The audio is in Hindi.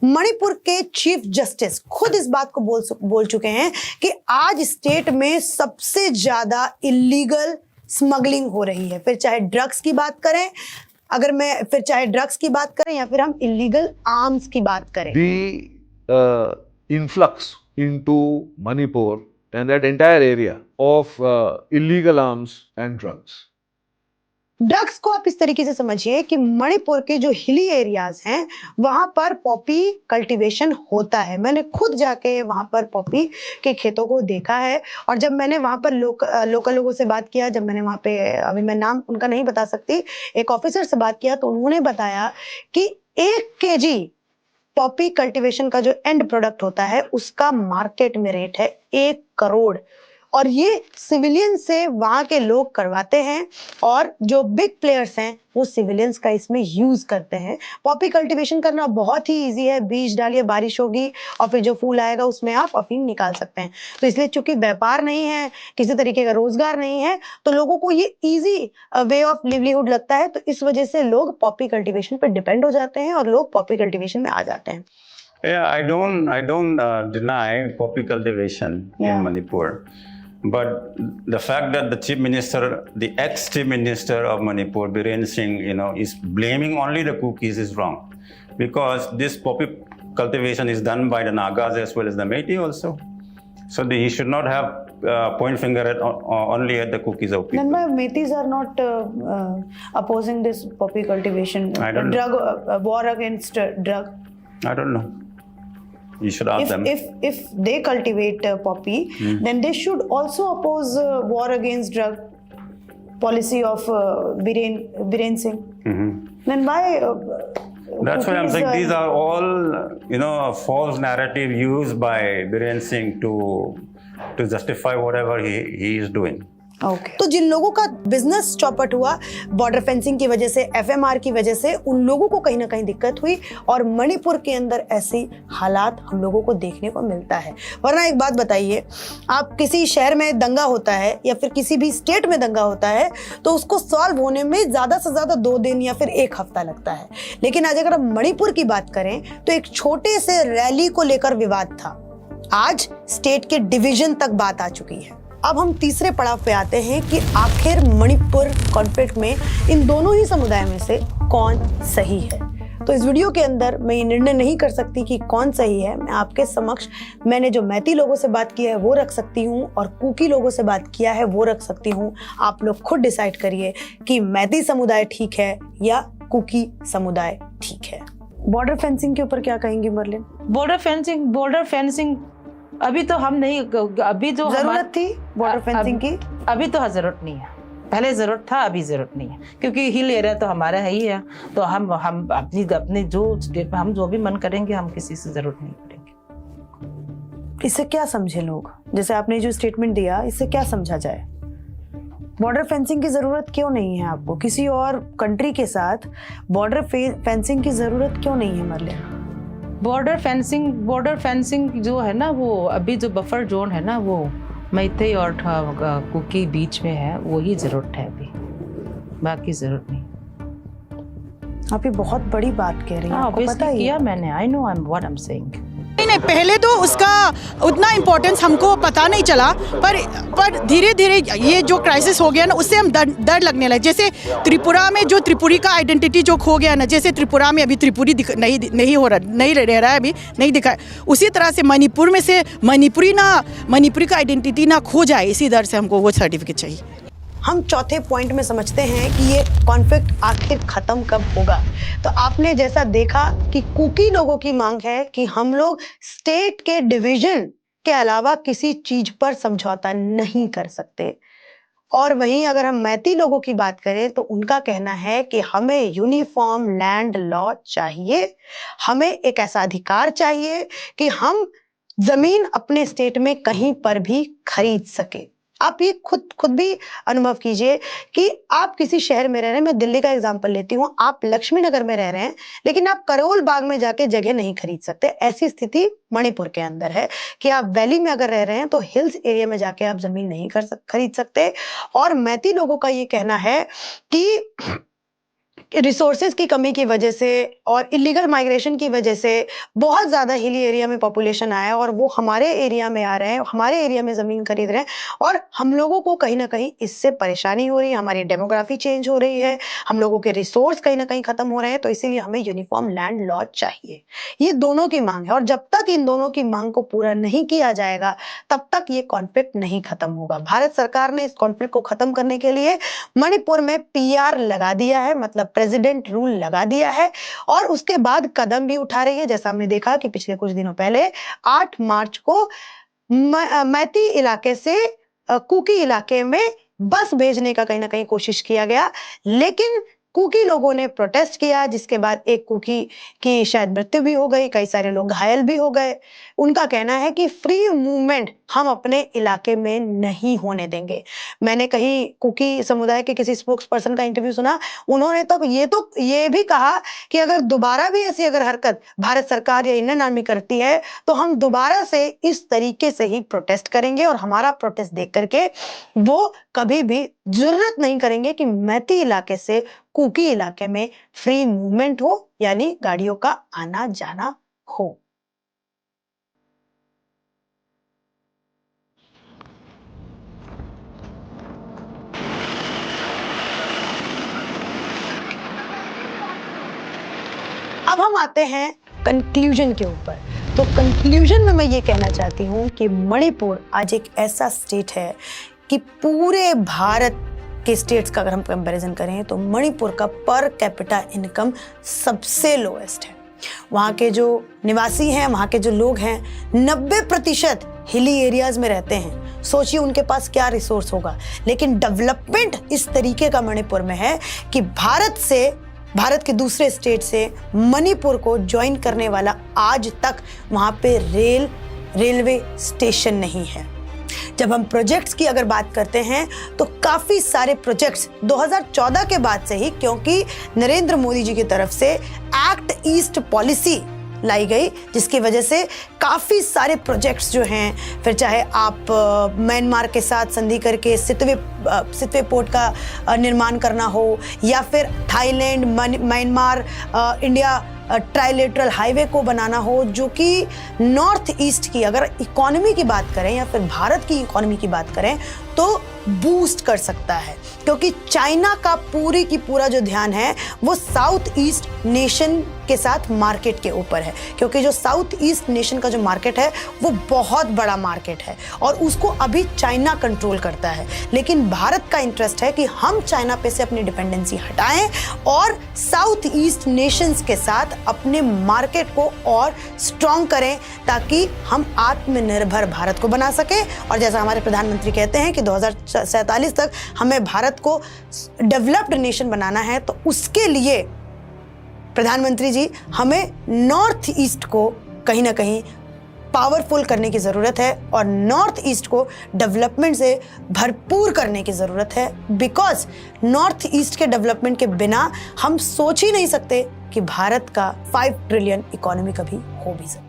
मणिपुर के चीफ जस्टिस खुद इस बात को बोल चुके हैं कि आज स्टेट में सबसे ज्यादा इलीगल स्मगलिंग हो रही है। फिर चाहे ड्रग्स की बात करें, चाहे ड्रग्स की बात करें या फिर हम इलीगल आर्म्स की बात करें। The influx into Manipur and that entire area of illegal arms and drugs. Drugs को आप इस तरीके से समझिए कि मणिपुर के जो हिली एरियाज हैं वहां पर पॉपी कल्टीवेशन होता है। मैंने खुद जाके वहां पर पॉपी के खेतों को देखा है और जब मैंने वहां पर लोकल लोगों से बात किया, जब मैंने वहां पे, अभी मैं नाम उनका नहीं बता सकती, एक ऑफिसर से बात किया तो उन्होंने बताया कि 1 kg पॉपी कल्टीवेशन का जो एंड प्रोडक्ट होता है उसका मार्केट में रेट है 1 करोड़ और ये सिविलियन से वहां के लोग करवाते हैं और जो बिग प्लेयर्स हैं वो सिविलियंस का इसमें यूज करते हैं। पॉपी कल्टीवेशन करना बहुत ही इजी है, बीज डालिए, बारिश होगी और फिर जो फूल आएगा उसमें आप अफीम निकाल सकते हैं। तो इसलिए चूंकि व्यापार नहीं है, किसी तरीके का रोजगार नहीं है, तो लोगों को ये इजी वे ऑफ लिवलीहुड लगता है, तो इस वजह से लोग पॉपी कल्टीवेशन पर डिपेंड हो जाते हैं और लोग पॉपी कल्टीवेशन में आ जाते हैं। Yeah, I don't deny poppy cultivation in Manipur. But the fact that the ex-chief minister of Manipur, Biren Singh, is blaming only the Kukis is wrong, because this poppy cultivation is done by the Nagas as well as the Metis also. So he should not have point finger only at the Kukis of people. Then Metis are not opposing this poppy cultivation. I don't know. War against drug. I don't know. You should ask them. If they cultivate poppy, then they should also oppose war against drug policy of Biren Singh. Then why? That's why I'm saying these are all, false narrative used by Biren Singh to justify whatever he is doing. तो जिन लोगों का बिजनेस चौपट हुआ बॉर्डर फेंसिंग की वजह से, एफएमआर की वजह से, उन लोगों को कहीं ना कहीं दिक्कत हुई और मणिपुर के अंदर ऐसी हालात हम लोगों को देखने को मिलता है। वरना एक बात बताइए, आप किसी शहर में दंगा होता है या फिर किसी भी स्टेट में दंगा होता है तो उसको सॉल्व होने में ज्यादा से ज्यादा 2 दिन या फिर 1 हफ्ता लगता है। लेकिन आज अगर हम मणिपुर की बात करें तो एक छोटे से रैली को लेकर विवाद था, आज स्टेट के डिवीजन तक बात आ चुकी है। अब हम तीसरे पड़ाव पे आते हैं कि आखिर मणिपुर कॉन्फ्लिक्ट में इन दोनों ही समुदाय में से कौन सही है। तो इस वीडियो के अंदर मैं ये निर्णय नहीं कर सकती कि कौन सही है। मैं आपके समक्ष मैंने जो मैती लोगों से बात की है वो रख सकती हूँ और कुकी लोगों से बात किया है वो रख सकती हूँ। आप लोग खुद डिसाइड करिए कि मैती समुदाय ठीक है या कुकी समुदाय ठीक है। बॉर्डर फेंसिंग के ऊपर क्या कहेंगी मर्लिन? बॉर्डर फेंसिंग अभी तो हम नहीं, अभी जो जरूरत थी बॉर्डर फेंसिंग की, अभी तो जरूरत नहीं है। पहले जरूरत था, अभी जरूरत नहीं है, क्योंकि हिल एरिया तो हमारा है ही है। तो हम अपने जो भी मन करेंगे, हम किसी से जरूरत नहीं पड़ेंगे। इससे क्या समझे लोग? जैसे आपने जो स्टेटमेंट दिया, इससे क्या समझा जाए? बॉर्डर फेंसिंग की जरूरत क्यों नहीं है आपको? किसी और कंट्री के साथ बॉर्डर फेंसिंग की जरूरत क्यों नहीं है मर्लिन? बॉर्डर फेंसिंग जो है ना, वो अभी जो बफर जोन है ना, वो मैते और कुकी बीच में है, वही जरूरत है अभी, बाकी जरूरत नहीं। आप ये बहुत बड़ी बात कह रही हैं, आपको पता ही किया मैंने। I know what I am saying. नहीं, पहले तो उसका उतना इम्पोर्टेंस हमको पता नहीं चला, पर धीरे धीरे ये जो क्राइसिस हो गया ना, उससे हम डर लगने लगे। जैसे त्रिपुरा में जो त्रिपुरी का आइडेंटिटी जो खो गया ना, जैसे त्रिपुरा में अभी त्रिपुरी नहीं रह रहा है, अभी नहीं दिखा है, उसी तरह से मणिपुर में से मणिपुरी का आइडेंटिटी ना खो जाए, इसी दर से हमको वो सर्टिफिकेट चाहिए। हम चौथे पॉइंट में समझते हैं कि ये कॉन्फ्लिक्ट आखिर खत्म कब होगा। तो आपने जैसा देखा कि कुकी लोगों की मांग है कि हम लोग स्टेट के डिवीजन के अलावा किसी चीज पर समझौता नहीं कर सकते। और वहीं अगर हम मैती लोगों की बात करें तो उनका कहना है कि हमें यूनिफॉर्म लैंड लॉ चाहिए, हमें एक ऐसा अधिकार चाहिए कि हम जमीन अपने स्टेट में कहीं पर भी खरीद सके। आप ये खुद भी अनुभव कीजिए कि आप किसी शहर में रह रहे हैं, मैं दिल्ली का एग्जांपल लेती हूँ, आप लक्ष्मी नगर में रह रहे हैं लेकिन आप करोल बाग में जाके जगह नहीं खरीद सकते। ऐसी स्थिति मणिपुर के अंदर है कि आप वैली में अगर रह रहे हैं तो हिल्स एरिया में जाके आप जमीन नहीं खरीद सकते। और मैती लोगों का ये कहना है कि रिसोर्सेज की कमी की वजह से और इलीगल माइग्रेशन की वजह से बहुत ज़्यादा हिली एरिया में पॉपुलेशन आया है और वो हमारे एरिया में आ रहे हैं, हमारे एरिया में ज़मीन खरीद रहे हैं और हम लोगों को कहीं ना कहीं इससे परेशानी हो रही है, हमारी डेमोग्राफी चेंज हो रही है, हम लोगों के रिसोर्स कहीं ना कहीं ख़त्म हो रहे हैं। तो इसीलिए हमें यूनिफॉर्म लैंड लॉ चाहिए। ये दोनों की मांग है और जब तक इन दोनों की मांग को पूरा नहीं किया जाएगा तब तक ये कॉन्फ्लिक्ट नहीं खत्म होगा। भारत सरकार ने इस कॉन्फ्लिक्ट को खत्म करने के लिए मणिपुर में PR लगा दिया है, मतलब प्रेसिडेंट रूल लगा दिया है और उसके बाद कदम भी उठा रही है। जैसा हमने देखा कि पिछले कुछ दिनों पहले 8 मार्च को मैती इलाके से कुकी इलाके में बस भेजने का कहीं ना कहीं कोशिश किया गया, लेकिन कुकी लोगों ने प्रोटेस्ट किया, जिसके बाद एक कुकी की शायद मृत्यु भी हो गई, कई सारे लोग घायल भी हो गए। उनका कहना है कि फ्री मूवमेंट हम अपने इलाके में नहीं होने देंगे। मैंने कहीं कुकी समुदाय के किसी स्पोक्स पर्सन का इंटरव्यू सुना, उन्होंने तो ये भी कहा कि अगर दोबारा भी ऐसी अगर हरकत भारत सरकार या इंडियन आर्मी करती है तो हम दोबारा से इस तरीके से ही प्रोटेस्ट करेंगे और हमारा प्रोटेस्ट देख करके वो कभी भी जरूरत नहीं करेंगे कि मैती इलाके से कुकी इलाके में फ्री मूवमेंट हो, यानी गाड़ियों का आना जाना हो। अब हम आते हैं कंक्लूजन के ऊपर। तो कंक्लूजन में मैं ये कहना चाहती हूँ कि मणिपुर आज एक ऐसा स्टेट है कि पूरे भारत के स्टेट्स का अगर हम कंपैरिजन करें तो मणिपुर का पर कैपिटा इनकम सबसे लोएस्ट है। वहाँ के जो निवासी हैं, वहाँ के जो लोग हैं, 90% हिली एरियाज में रहते हैं। सोचिए उनके पास क्या रिसोर्स होगा। लेकिन डेवलपमेंट इस तरीके का मणिपुर में है कि भारत के दूसरे स्टेट से मणिपुर को ज्वाइन करने वाला आज तक वहाँ पे रेलवे स्टेशन नहीं है। जब हम प्रोजेक्ट्स की अगर बात करते हैं तो काफ़ी सारे प्रोजेक्ट्स 2014 के बाद से ही, क्योंकि नरेंद्र मोदी जी की तरफ से एक्ट ईस्ट पॉलिसी लाई गई, जिसकी वजह से काफ़ी सारे प्रोजेक्ट्स जो हैं, फिर चाहे आप म्यांमार के साथ संधि करके सितवे पोर्ट का निर्माण करना हो या फिर Thailand Myanmar India trilateral highway को बनाना हो, जो कि नॉर्थ ईस्ट की अगर इकोनॉमी की बात करें या फिर भारत की इकोनॉमी की बात करें तो बूस्ट कर सकता है। क्योंकि चाइना का पूरी की पूरा जो ध्यान है वो साउथ ईस्ट नेशन के साथ मार्केट के ऊपर है, क्योंकि जो साउथ ईस्ट नेशन का जो मार्केट है वो बहुत बड़ा मार्केट है और उसको अभी चाइना कंट्रोल करता है। लेकिन भारत का इंटरेस्ट है कि हम चाइना पे से अपनी डिपेंडेंसी हटाएं और साउथ ईस्ट नेशंस के साथ अपने मार्केट को और स्ट्रॉन्ग करें, ताकि हम आत्मनिर्भर भारत को बना सकें। और जैसा हमारे प्रधानमंत्री कहते हैं कि 2047 तक हमें भारत को डेवलप्ड नेशन बनाना है, तो उसके लिए प्रधानमंत्री जी हमें नॉर्थ ईस्ट को कहीं ना कहीं पावरफुल करने की ज़रूरत है और नॉर्थ ईस्ट को डेवलपमेंट से भरपूर करने की ज़रूरत है। बिकॉज नॉर्थ ईस्ट के डेवलपमेंट के बिना हम सोच ही नहीं सकते कि भारत का 5 ट्रिलियन इकोनॉमी कभी हो भी सके।